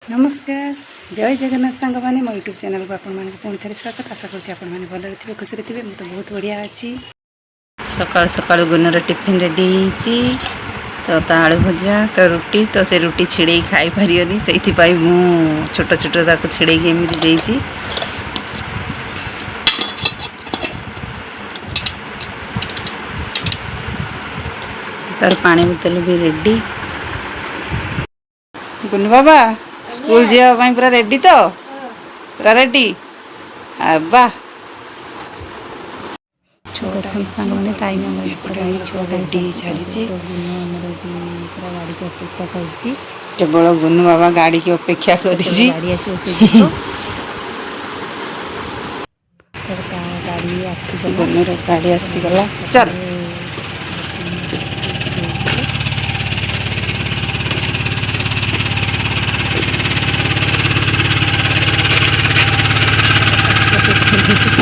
नमस्कार जय जगन्नाथ सांग मैंने मो यूट्यूब चैनल को पुणी स्वागत आशा करें भल थे खुशी थे मुझे बहुत बढ़िया अच्छी सकाल सकाल गुनर टिफिन रेडी तो आलू भजा तो रुटी तो से रुटी छिड़े खाई पारियोनी से मु छोट छोट छिड़े एमती तार पानी बोतल भी रेडी गुनु बाबा स्कूल जावाई पूरा रेडी तो पूरा रेडी आबा देखते सांग मैंने टाइम गाड़ी की अपेक्षा कर केवल गुनु बाबा गाड़ी की अपेक्षा कर गाड़ी आसीगला चल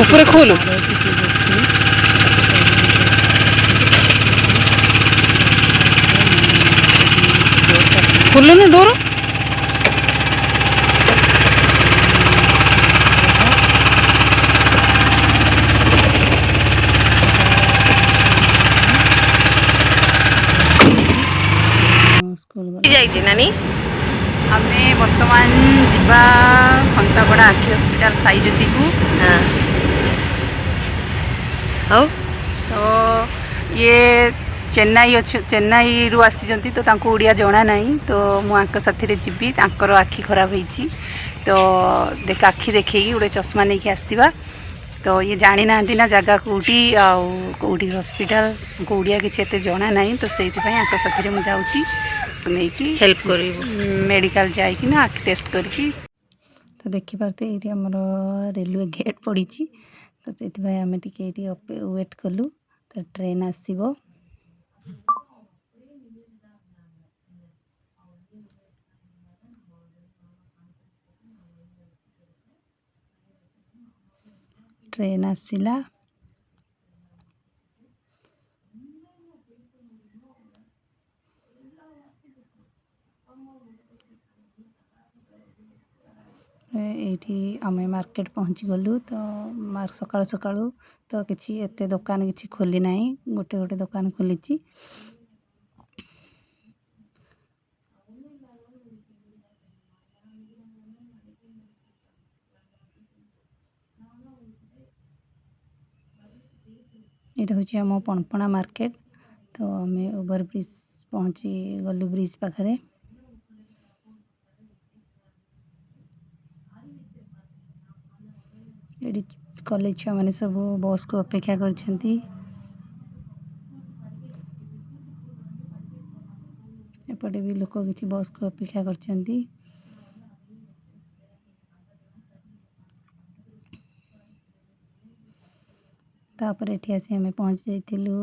ऊपर खोलो खोलो ना डोर नानी आमे वर्तमान जीवा खंतापड़ा आखि हॉस्पिटल साईज्योति को तो ये चेन्नई रु आसी तो तांको उड़िया जना नहीं तो मुझे साथी जीवी तांकर आखि खराब होती तो देख आखि देखे गोटे चश्मा नहीं कि आसवा तो ये जानी ना ना जगह कौटी आउटी हॉस्पिटल को उड़िया किसी एत जना नहीं तो से साथी मुझे जाऊँगी नहीं हेल्प कर मेडिकल जाइकिना आखि टेस्ट करी तो देखिपारे ये आमर रेलवे गेट पड़ी तो से आम टे वेट कलु तो ट्रेन आसो ट्रेन आसला ये आम मार्केट पहुँची गलु तो सकाळु सकाळु तो किसी एत दुकान किसी खोली ना गोटे गोटे दुकान खोली ये हूँ आम पणपणा मार्केट तो आम ओवर ब्रिज पहुँची गलु ब्रिज पाखे ये कॉलेज छुआ मैंने सब बस को अपेक्षा करछंती एपटे भी लोक किसी बस को अपेक्षा करछंती तापर एठी आसी हमें पहुँच जाइथिलु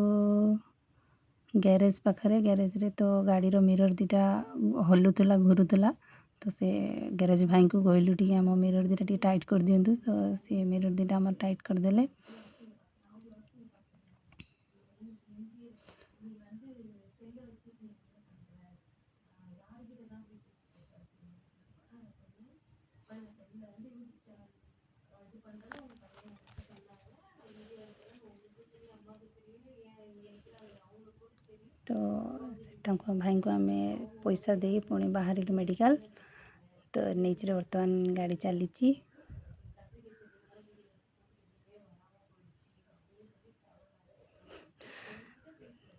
गैरेज पाखरे गैरेज रे तो गाड़ी रो मिरर दीटा हलुला घुरुला तो से गैरेज भाई को कहलु टी आम मिरर दीटा टी टाइट कर दिंतु तो सी मिरर दीटा आम टाइट करदे तो भाई को आम पैसा दे पुणी बाहर मेडिकल तो नहीं बर्तमान गाड़ी चली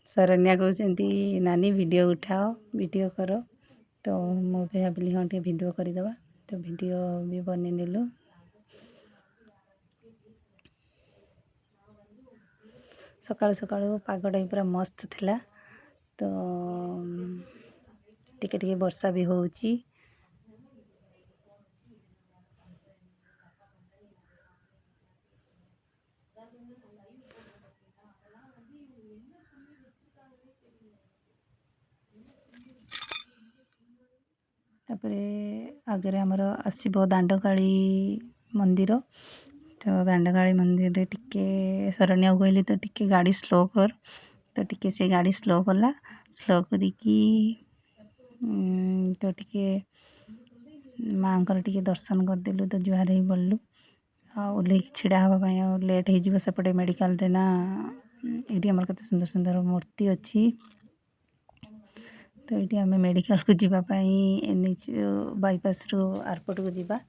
शरण्या कहते नानी वीडियो उठाओ वीडियो कर तो मुझे भाविली हाँ टे वीडियो करदे तो वीडियो भी बन नेलु सकाळु सकाळु पागटा पूरा मस्त थिला तो टिके टिके वर्षा भी होउची तापरे आगे आमर आसब दांडकाली मंदिर तो दांडकाली मंदिर रे टिके शरण्या कहली तो टिके गाड़ी स्लो कर तो टिके से गाड़ी स्लो कला स्लो करी तो टिके माँकर टिके दर्शन करदेलु तो जुहार ही पड़लु ओल्ल छिड़ा हाँपाई लेट हो सेपटे मेडिकल रे ना ये आम के सुंदर सुंदर मूर्ति अच्छी तो ये आम मेडिकल को जीवाई एनएच बाईपास रू एयरपोर्ट को जीवा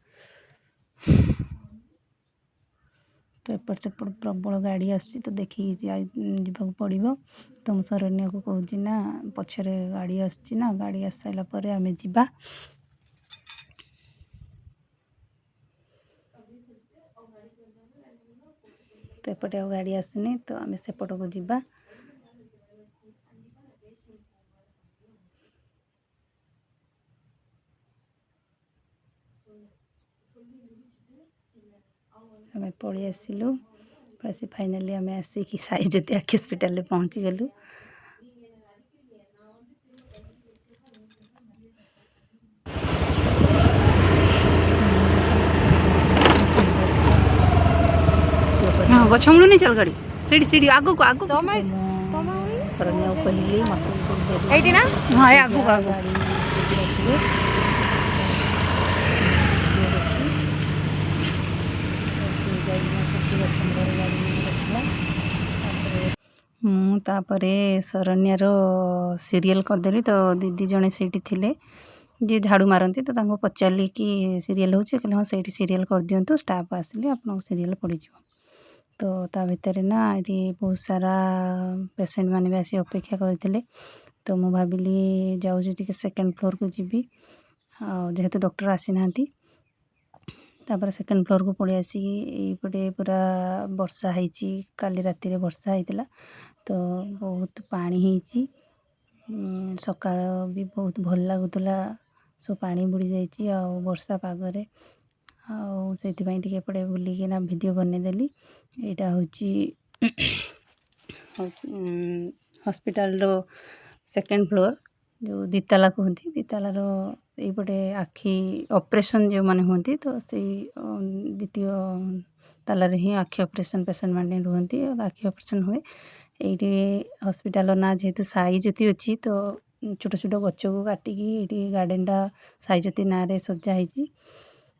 तो एपट सेपट प्रबल गाड़ी आसुची तो देखिए जावाक पड़ो तो मुझे शरण्य को कहूँ ना पछरे गाड़ी आसुची ना गाड़ी आस सारा पर आम जा तो एपटे आ गाड़ी आसुनी तो आम सेपट को जीवा आम पलि आसिलु फाइनाली आम आसिक साईज्योति आखि हस्पिटाल पहुँची गलु हाँ गछ मूल नहीं चल गाड़ी सीढ़ी सीढ़ी आगू को आगू शरण्या कहली मत ना हाँ आगू को आगू मुझे शरण्यार सीरियल करदेली तो दीदी जड़े से जी झाड़ू मारती तो पचारि कि सीरियल हो हाँ से सीरियल कर दिंतु स्टाफ आसिले आप सीरियल पड़ तो ता भितर ना ये बहुत सारा पेसेंट मैंने भी आसी अपेक्षा करते तो मु भाविली जाऊँ टी सेकेंड फ्लोर को जीवी जेहेतु डॉक्टर आसी ना तापर सेकेंड फ्लोर को पड़े आसिपटे पूरा वर्षा होती काली राति रे वर्षा होता तो बहुत पानी होती सकाळ भी बहुत भल लगुला सो पानी बुड़ी जाइए आ वर्षा पागरे आते पड़े बुलिकिना वीडियो बनईदेली यहाँ हूँ हॉस्पिटल रो सेकेंड फ्लोर जो दिताला कहते दितालार यपटे आखि ऑपरेशन जो माने होती तो से द्वितीय तालार ही आखि ऑपरेशन पेसेंट मैंने रुहती आखि ऑपरेशन हुए ये हॉस्पिटल ना जेहेतु साईज्योति अच्छी तो छोट छोट गच को काटिकी ये गार्डनटा साईज्योति ना रे सजाई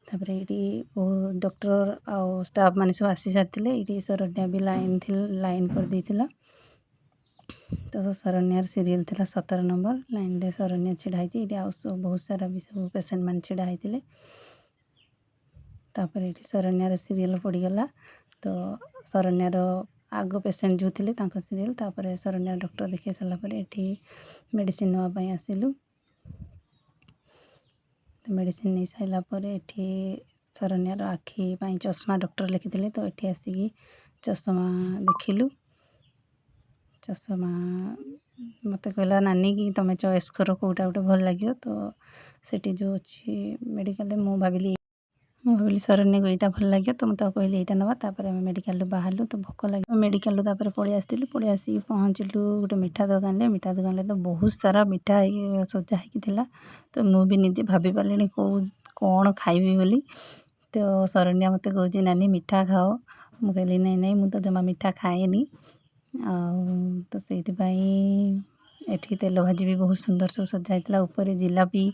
तापर ये डॉक्टर आउ स्टाफ मैंने सब आसी सारी ये शरण्या भी लाइन कर देला तो शरण्यार सीरियल थी 17 नंबर लाइन रे शरण्या छिड़ाई ये बहुत सारा भी सब पेसेंट मैंने छिड़ा होते तापर ये शरण्यार सीरियल पड़गला तो शरण्यार आग पेसेंट जो थे सीरियल तापर शरण्या डॉक्टर देखे सारापर ये मेडिसिन नापी आसिलु तो मेडिसिन नहीं सारापर ये शरण्यार आखि चश्मा डॉक्टर लिखी तो ये आसिक चश्मा देखिलु चश्मा मत कहला नानी कि तुम चॉइस कर कौटा गोटे भल लगे तो सेठी जो अच्छी मेडिकल मुझे भाविली शरण्य को यहाँ भल लगे तो मुझे कहली यहाँ ना तापर आम मेडिकल बाहर तो भोक लगे मेडिकल तापर पलि आसलु पलि आसिक पहुँचलु गोटे मिठा दुकान तो बहुत सारा मिठा सजा होता तो मुझे निजे भाभी पारे कौन खाइबी बोली तो शरण्या मत कहे नानी मिठा खाओ मुझे कहली नहीं नहीं मुझे तो जमा मिठा खाएनी तो से एठी तेल भाजी भी बहुत सुंदर सब सजा ऊपर जिलापी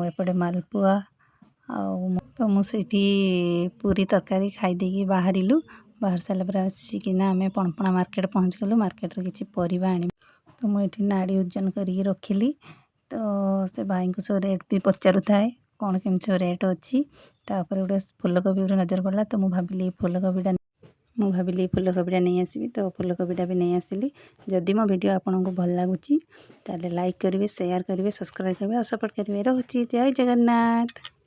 एपटे मालपुआ तो मुझे पूरी तरकारी खाईदे बाहर सारापर आसिकिना आम पणपणा मार्केट पहुँच गलु मार्केट किसी परिबा आनी तो मुझे नाड़ी ओजन करके रखिली तो से भाई को सब रेट भी पचारू थाए कौन केमी सब रेट अच्छी तापर गोटे फूलकोबी नजर पड़ा तो मुझे भाविली फूलकोबीटा नहीं आसबि तो फूलकोबीटा भी नहीं आसिली जदि मो वीडियो आपन को भल लगुच ताले लाइक करेंगे शेयर करेंगे सब्सक्राइब करेंगे और सपोर्ट करेंगे रोची जय जगन्नाथ।